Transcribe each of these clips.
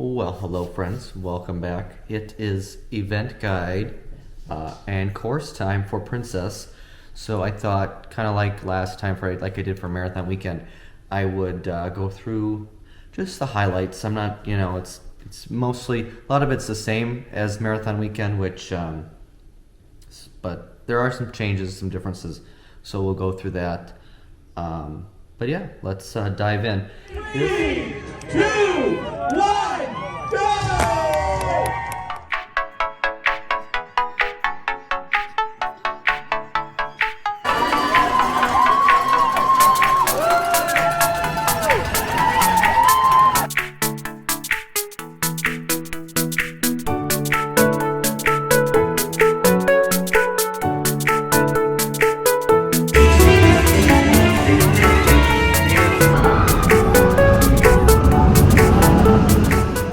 Well, hello friends, welcome back. It is event guide and course time for Princess. So I thought, kind of like last time, like I did for Marathon Weekend, I would go through just the highlights. I'm not, it's mostly, a lot of it's the same as Marathon Weekend, but there are some changes, some differences. So we'll go through that. But yeah, let's dive in. 3, 2, 1, go!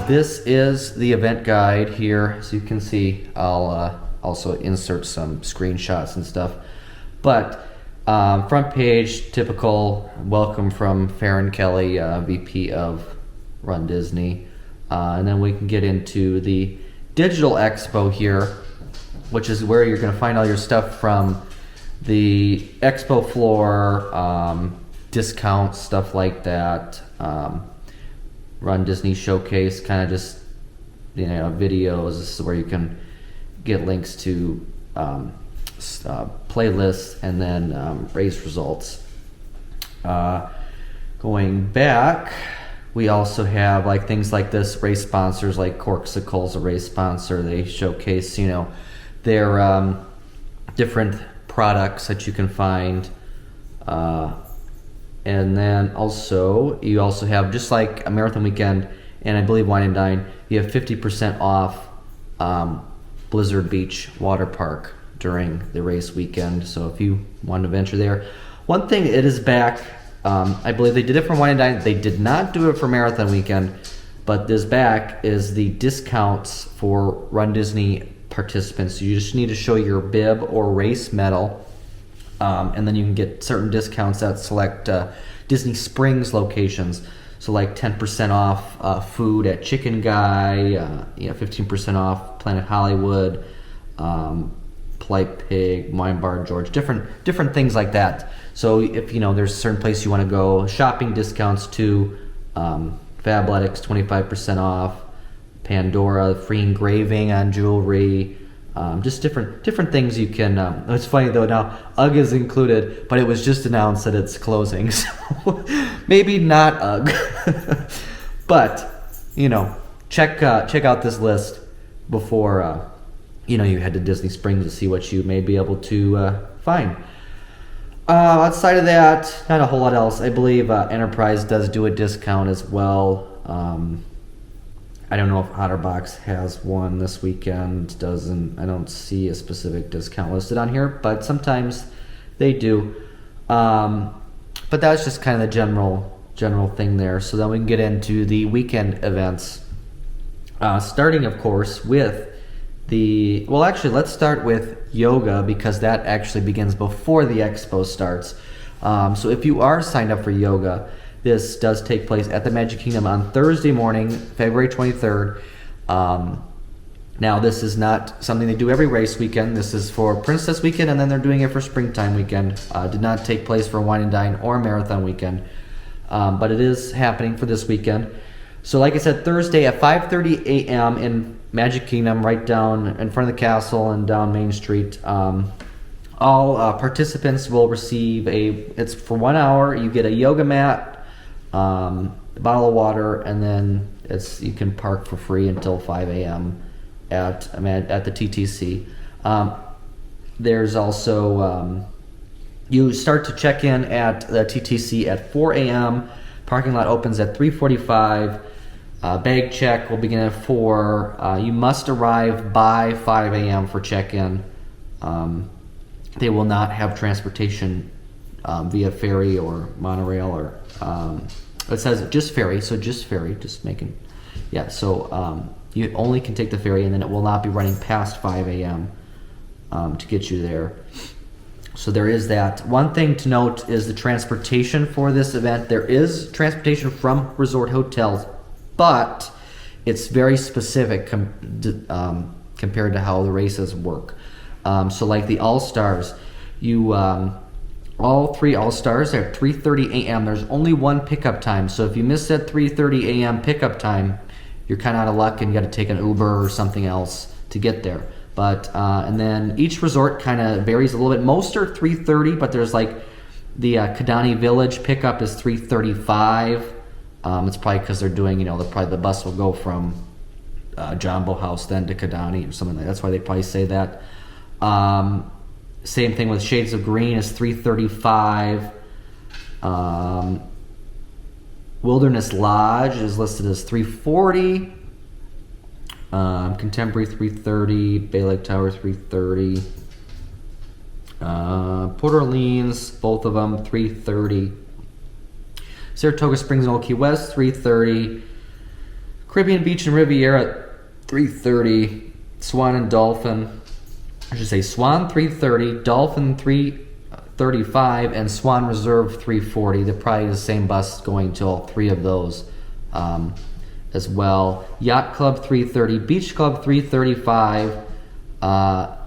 This is the event guide here. As you can see, I'll also insert some screenshots and stuff. But front page, typical welcome from Farron Kelly, VP of Run Disney. And then we can get into the digital expo here, which is where you're going to find all your stuff from the expo floor, discounts, stuff like that. Run Disney Showcase, kind of just videos. This is where you can get links to playlists and then race results. Going back, we also have things like this, race sponsors like Corksicle's a race sponsor. They showcase their different products that you can find. And then you also have, just like a Marathon Weekend and I believe Wine and Dine, you have 50% off Blizzard Beach Water Park during the race weekend. So if you want to venture there. One thing, it is back. I believe they did it for Wine and Dine. They did not do it for Marathon Weekend, but this back is the discounts for Run Disney participants. You just need to show your bib or race medal. And then you can get certain discounts at select Disney Springs locations. So like 10% off food at Chicken Guy, 15% off Planet Hollywood, Polite Pig, Wine Bar George, different things like that. So if there's a certain place you want to go, shopping discounts to Fabletics, 25% off, Pandora, free engraving on jewelry. Just different things you can. It's funny though, now UGG is included, but it was just announced that it's closing, so maybe not UGG. But check out this list before you head to Disney Springs to see what you may be able to find. Outside of that, not a whole lot else. I believe Enterprise does do a discount as well. I don't know if OtterBox has one this weekend. I don't see a specific discount listed on here, but sometimes they do. But that's just kind of the general thing there. So then we can get into the weekend events. Starting, of course, with let's start with yoga, because that actually begins before the expo starts. So if you are signed up for yoga, this does take place at the Magic Kingdom on Thursday morning, February 23rd. Now, this is not something they do every race weekend. This is for Princess Weekend, and then they're doing it for Springtime Weekend. Did not take place for Wine and Dine or Marathon Weekend, but it is happening for this weekend. So like I said, Thursday at 5:30 a.m. in Magic Kingdom, right down in front of the castle and down Main Street. All participants will receive it's for 1 hour. You get a yoga mat, a bottle of water, and then you can park for free until 5 a.m. at the TTC. There's also you start to check in at the TTC at 4 a.m. Parking lot opens at 3:45. Bag check will begin at 4. You must arrive by 5 a.m. for check-in. They will not have transportation via ferry or monorail or it says just ferry, so just making, yeah. So you only can take the ferry, and then it will not be running past 5 a.m. To get you there. So there is that. One thing to note is the transportation for this event. There is transportation from resort hotels, but it's very specific compared to how the races work. So like the All-Stars, all three All-Stars are at 3:30 a.m. There's only one pickup time. So if you miss that 3:30 a.m. pickup time, you're kind of out of luck and you got to take an Uber or something else to get there. But and then each resort kind of varies a little bit. Most are 3:30, but there's like the Kidani Village pickup is 3:35. It's probably because they're doing, the bus will go from Jumbo House then to Kidani or something like that. That's why they probably say that. Same thing with Shades of Green is 3:35. Wilderness Lodge is listed as 3:40. Contemporary 3:30. Bay Lake Tower 3:30. Port Orleans, both of them 3:30. Saratoga Springs and Old Key West 3:30. Caribbean Beach and Riviera 3:30. Swan and Dolphin, I should say Swan 3:30, Dolphin 3:35, and Swan Reserve 3:40. They're probably the same bus going to all three of those as well. Yacht Club 3:30, Beach Club 3:35,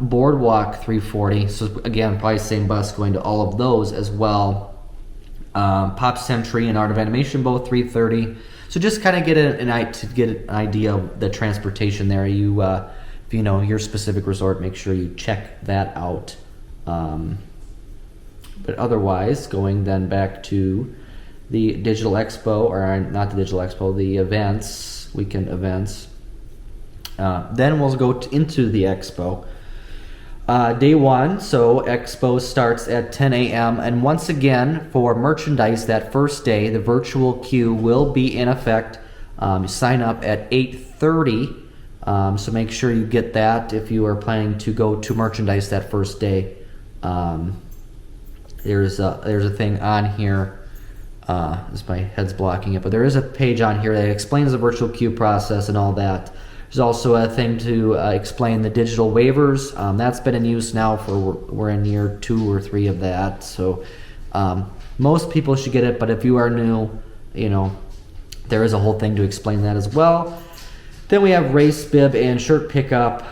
Boardwalk 3:40. So again, probably same bus going to all of those as well. Pop Century and Art of Animation both 3:30. So just kind of get an idea of the transportation there. You if you know your specific resort, make sure you check that out. But otherwise, going then back to the Digital Expo, or not the Digital Expo, the events, weekend events. Then we'll go into the Expo. Day one, so Expo starts at 10 a.m. And once again, for merchandise that first day, the virtual queue will be in effect. You sign up at 8:30. So make sure you get that if you are planning to go to merchandise that first day. There's a thing on here. My head's blocking it, but there is a page on here that explains the virtual queue process and all that. There's also a thing to explain the digital waivers. That's been in use now we're in year 2 or 3 of that. So most people should get it, but if you are new, there is a whole thing to explain that as well. Then we have race bib and shirt pickup.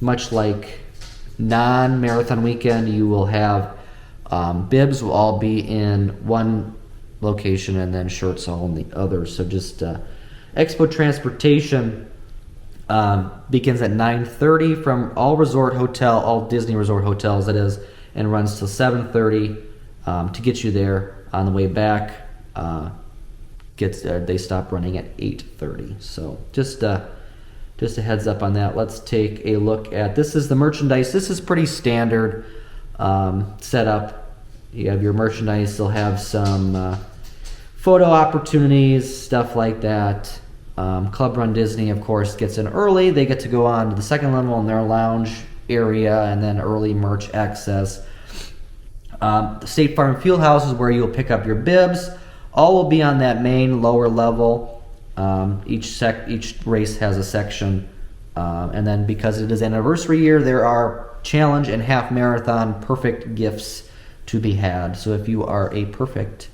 Much like non-marathon weekend, you will have bibs will all be in one location and then shirts all in the other. So just Expo transportation begins at 9:30 from all Disney resort hotels, that is, and runs till 7:30 to get you there. On the way back, they stop running at 8:30. So just a heads up on that. Let's take a look at this. Is the merchandise. This is pretty standard setup. You have your merchandise. They'll have some photo opportunities, stuff like that. Club Run Disney, of course, gets in early. They get to go on to the second level in their lounge area, and then early merch access. The State Farm Fieldhouse is where you'll pick up your bibs. All will be on that main lower level. Each race has a section, and then because it is anniversary year, there are challenge and half marathon perfect gifts to be had. So if you are a perfect,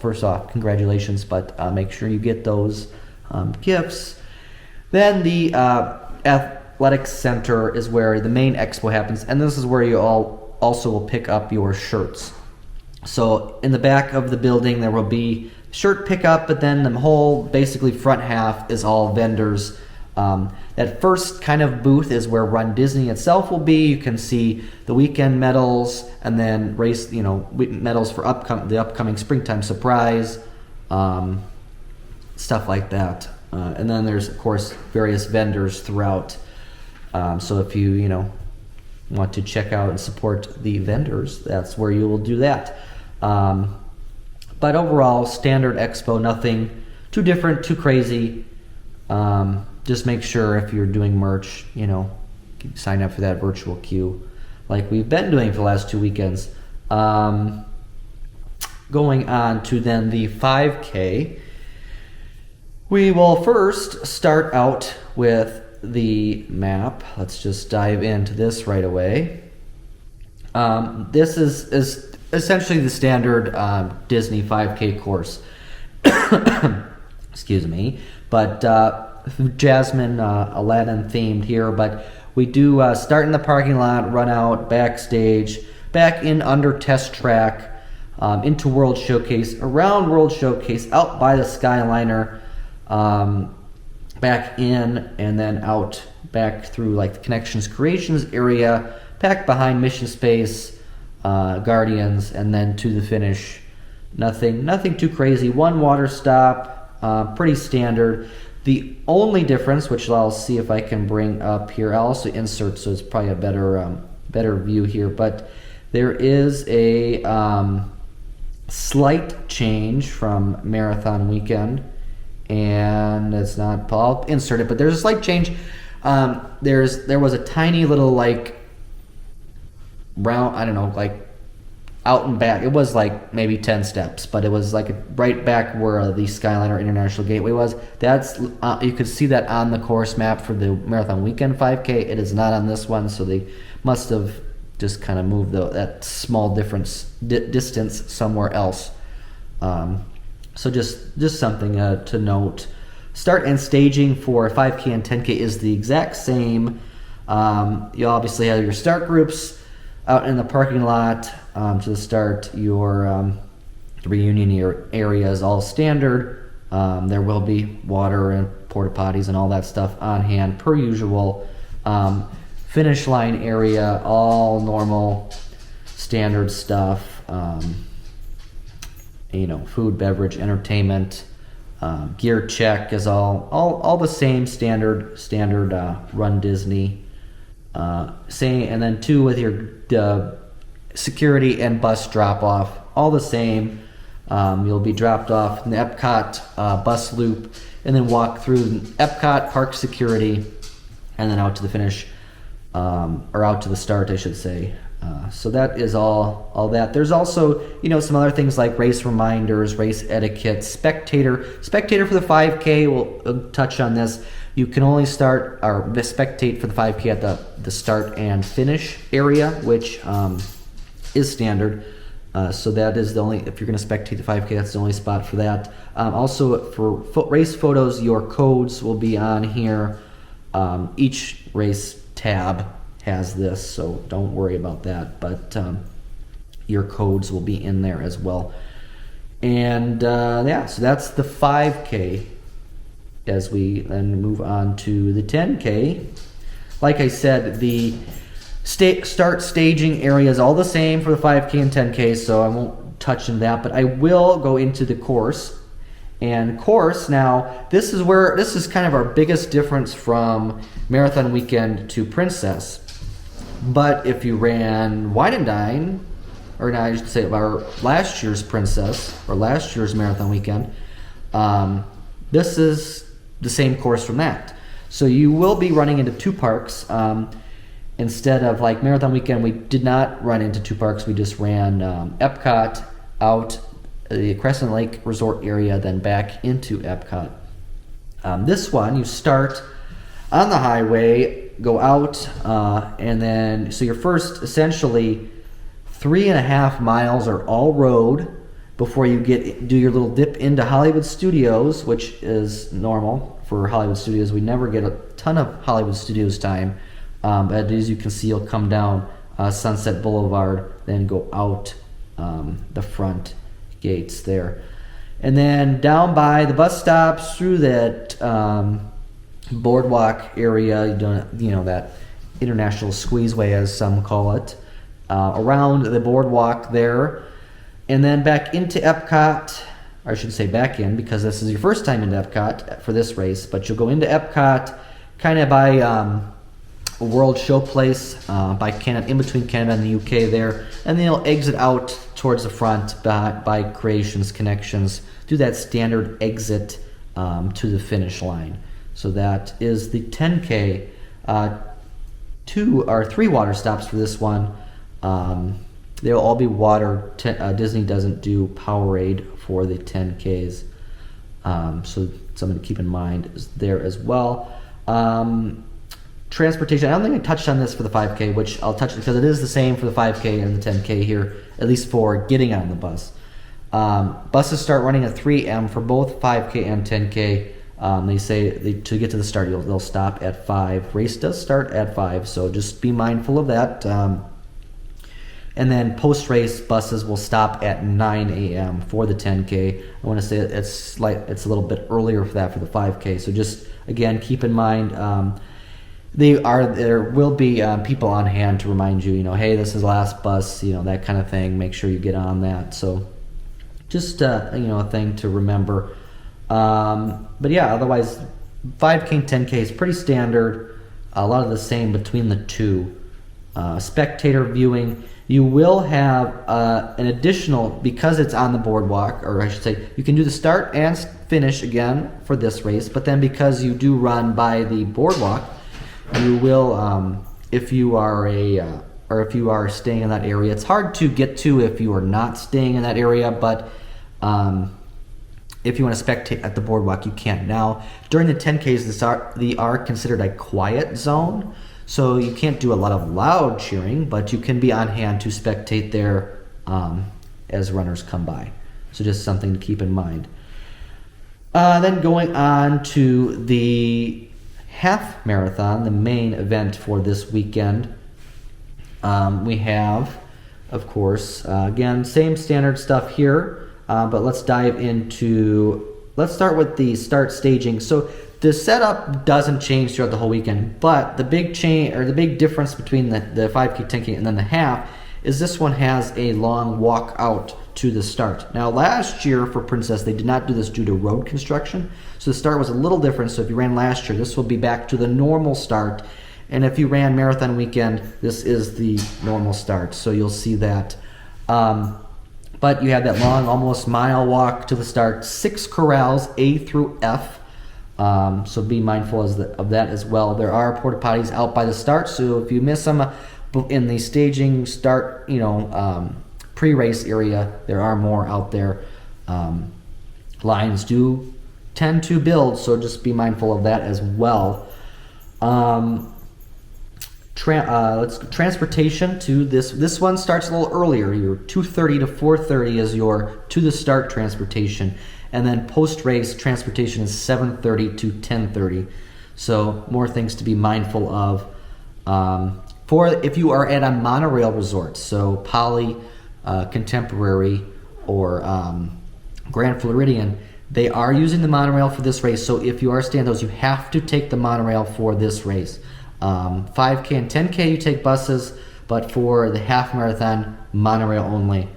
first off, congratulations, but make sure you get those gifts. Then the Athletics Center is where the main expo happens, and this is where you also will pick up your shirts. So in the back of the building there will be shirt pickup, but then the whole basically front half is all vendors. That first kind of booth is where Run Disney itself will be. You can see the weekend medals, and then medals for the upcoming springtime surprise, stuff like that. And then there's of course various vendors throughout. So if you want to check out and support the vendors, that's where you will do that. But overall, standard expo, nothing too different, too crazy. Just make sure if you're doing merch, sign up for that virtual queue like we've been doing for the last 2 weekends. Going on to then the 5K, we will first start out with the map. Let's just dive into this right away. This is essentially the standard Disney 5K course. Excuse me. but Jasmine, Aladdin themed here. But we do start in the parking lot, run out backstage, back in under Test Track, into World Showcase, around World Showcase, out by the Skyliner, back in, and then out back through like the Connections Creations area, back behind Mission Space, Guardians, and then to the finish. Nothing too crazy. One water stop, pretty standard. The only difference, which I'll see if I can bring up here, I'll also insert so it's probably a better view here, but there is a slight change from Marathon Weekend, and it's not, I'll insert it, but there's a slight change. There was a tiny little like round, I don't know, like out and back. It was like maybe 10 steps, but it was like right back where the Skyliner International Gateway was. That's you could see that on the course map for the Marathon Weekend 5K. It is not on this one, so they must have just kind of moved that small distance somewhere else. So just something to note. Start and staging for 5K and 10K is the exact same. You obviously have your start groups out in the parking lot to the start. Your reunion area is all standard. There will be water and porta potties and all that stuff on hand per usual. Finish line area, all normal, standard stuff. Food, beverage, entertainment, gear check is all the same standard Run Disney. And then two with your security and bus drop off, all the same. You'll be dropped off in the Epcot bus loop, and then walk through Epcot park security, and then out to the finish, or out to the start, I should say. So that is all that. There's also, some other things like race reminders, race etiquette, spectator for the 5K. We'll touch on this. You can only start or spectate for the 5K at the start and finish area, which is standard. So that is the only, if you're going to spectate the 5K, that's the only spot for that. Also, for race photos, your codes will be on here. Each race tab has this, so don't worry about that, but your codes will be in there as well. And so that's the 5K. As we then move on to the 10K, like I said, the start staging area is all the same for the 5K and 10K, so I won't touch on that, but I will go into the course. And course, now, this is kind of our biggest difference from Marathon Weekend to Princess. But if you ran Wine and Dine, or now I should say our last year's Princess, or last year's Marathon Weekend, this is the same course from that. So you will be running into two parks. Instead of like Marathon Weekend, we did not run into two parks. We just ran Epcot out the Crescent Lake Resort area, then back into Epcot. This one, you start on the highway, go out, and then, so your first essentially 3.5 miles are all road before you do your little dip into Hollywood Studios, which is normal for Hollywood Studios. We never get a ton of Hollywood Studios time, but as you can see, you'll come down Sunset Boulevard, then go out the front gates there, and then down by the bus stops, through that boardwalk area, that International Squeezeway, as some call it, around the boardwalk there, and then back into Epcot, or I should say back in, because this is your first time into Epcot for this race, but you'll go into Epcot kind of by World Showplace, by Canada, in between Canada and the UK there, and then you'll exit out towards the front by Creations, Connections, do that standard exit to the finish line. So that is the 10K. 2 or 3 water stops for this one. They'll all be water. Disney doesn't do Powerade for the 10Ks. So something to keep in mind is there as well. Transportation, I don't think I touched on this for the 5K, which I'll touch because it is the same for the 5K and the 10K here, at least for getting on the bus. Buses start running at 3 a.m. for both 5K and 10K. They say to get to the start, they'll stop at 5. Race does start at 5, so just be mindful of that. And then post-race buses will stop at 9 a.m. for the 10K. I want to say it's a little bit earlier for that for the 5K. So just again keep in mind there will be people on hand to remind you, hey, this is the last bus, that kind of thing. Make sure you get on that. So just a thing to remember. But yeah, otherwise 5K and 10K is pretty standard. A lot of the same between the two. Spectator viewing. You will have an additional, because it's on the boardwalk, or I should say, you can do the start and finish again for this race, but then because you do run by the boardwalk, you will, if you are staying in that area, it's hard to get to if you are not staying in that area, but if you want to spectate at the boardwalk, you can. Now, during the 10Ks, they are considered a quiet zone, so you can't do a lot of loud cheering, but you can be on hand to spectate there as runners come by. So just something to keep in mind. Then going on to the half marathon, the main event for this weekend. We have, of course, again, same standard stuff here, but let's start with the start staging. So the setup doesn't change throughout the whole weekend, but the big difference between the 5K, 10K, and then the half is this one has a long walk out to the start. Now, last year for Princess, they did not do this due to road construction, so the start was a little different. So if you ran last year, this will be back to the normal start, and if you ran marathon weekend, this is the normal start. So you'll see that. But you have that long, almost mile walk to the start, 6 corrals, A through F. So be mindful of that as well. There are porta potties out by the start, so if you miss them in the staging start, pre-race area, there are more out there. Lines do tend to build, so just be mindful of that as well. Transportation to this one starts a little earlier. Your 2:30 to 4:30 is your to the start transportation. And then post-race transportation is 7:30 to 10:30. So more things to be mindful of. For if you are at a monorail resort, so Poly, Contemporary, or Grand Floridian, they are using the monorail for this race. So if you are staying those, you have to take the monorail for this race. 5K and 10K you take buses, but for the half marathon, monorail only.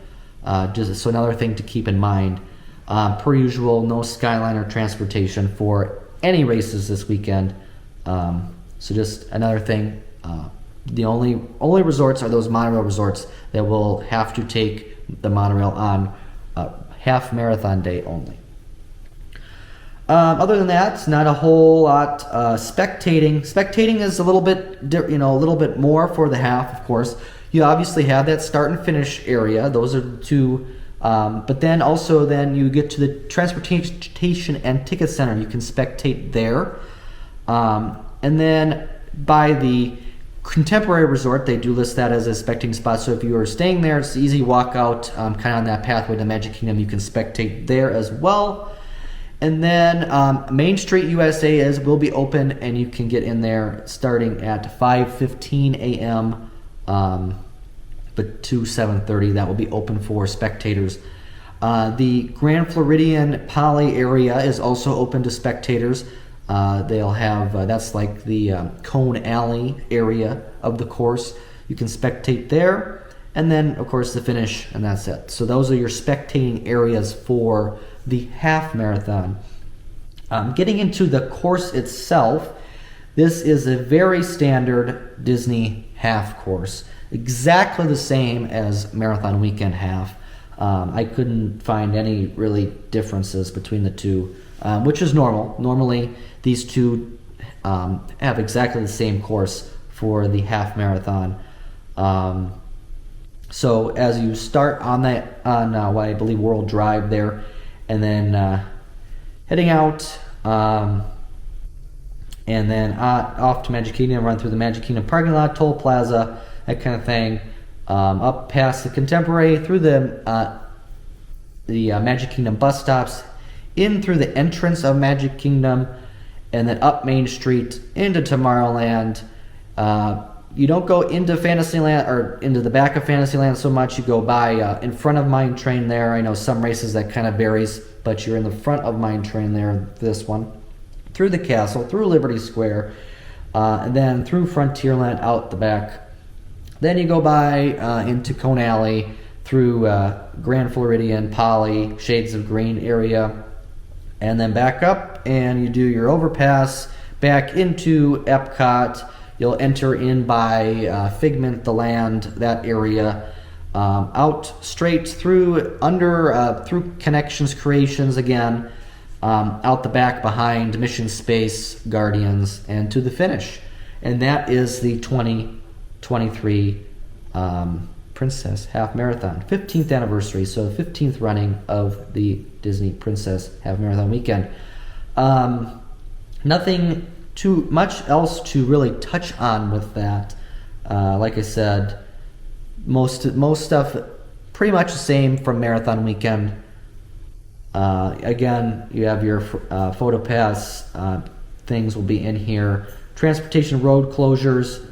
So another thing to keep in mind. Per usual, no Skyliner transportation for any races this weekend. So just another thing. The only resorts are those monorail resorts that will have to take the monorail on half marathon day only. Other than that, not a whole lot. Spectating is a little bit more for the half, of course. You obviously have that start and finish area. Those are the two. But then you get to the transportation and ticket center. You can spectate there. And then by the Contemporary Resort, they do list that as a spectating spot. So if you are staying there, it's an easy walk out, kind of on that pathway to Magic Kingdom. You can spectate there as well. And then Main Street USA will be open, and you can get in there starting at 5:15 a.m. But to 7:30, that will be open for spectators. The Grand Floridian Poly area is also open to spectators. They'll have that's like the Cone Alley area of the course. You can spectate there, and then of course the finish, and that's it. So those are your spectating areas for the half marathon. Getting into the course itself, this is a very standard Disney half course, exactly the same as marathon weekend half. I couldn't find any really differences between the two, which is normal. Normally, these two have exactly the same course for the half marathon. So as you start on what I believe World Drive there, and then heading out, and then off to Magic Kingdom, run through the Magic Kingdom parking lot, Toll Plaza, that kind of thing, up past the Contemporary, through the Magic Kingdom bus stops, in through the entrance of Magic Kingdom, and then up Main Street into Tomorrowland. You don't go into Fantasyland or into the back of Fantasyland so much. You go by in front of Mine Train there. I know some races that kind of varies, but you're in the front of Mine Train there, this one. Through the castle, through Liberty Square, and then through Frontierland out the back. Then you go by into Cone Alley, through Grand Floridian, Poly, Shades of Green area, and then back up, and you do your overpass back into Epcot. You'll enter in by Figment, the Land, that area, out straight through through Connections Creations again, out the back behind Mission Space, Guardians, and to the finish. And that is the 2023 Princess Half Marathon, 15th anniversary, so 15th running of the Disney Princess Half Marathon weekend. Nothing too much else to really touch on with that. Like I said, most stuff pretty much the same from Marathon weekend. Again, you have your photo pass things will be in here. Transportation road closures.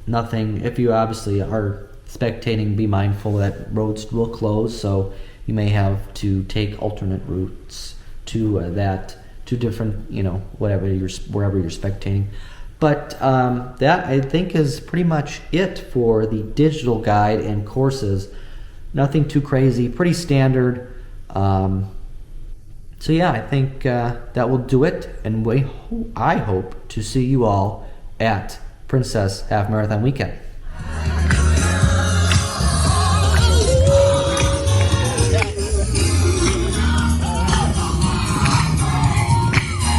Nothing. If you obviously are spectating, be mindful that roads will close, so you may have to take alternate routes to to different, wherever you're spectating. But that, I think, is pretty much it for the digital guide and courses. Nothing too crazy, pretty standard. So yeah, I think that will do it, and I hope to see you all at Princess Half Marathon Weekend.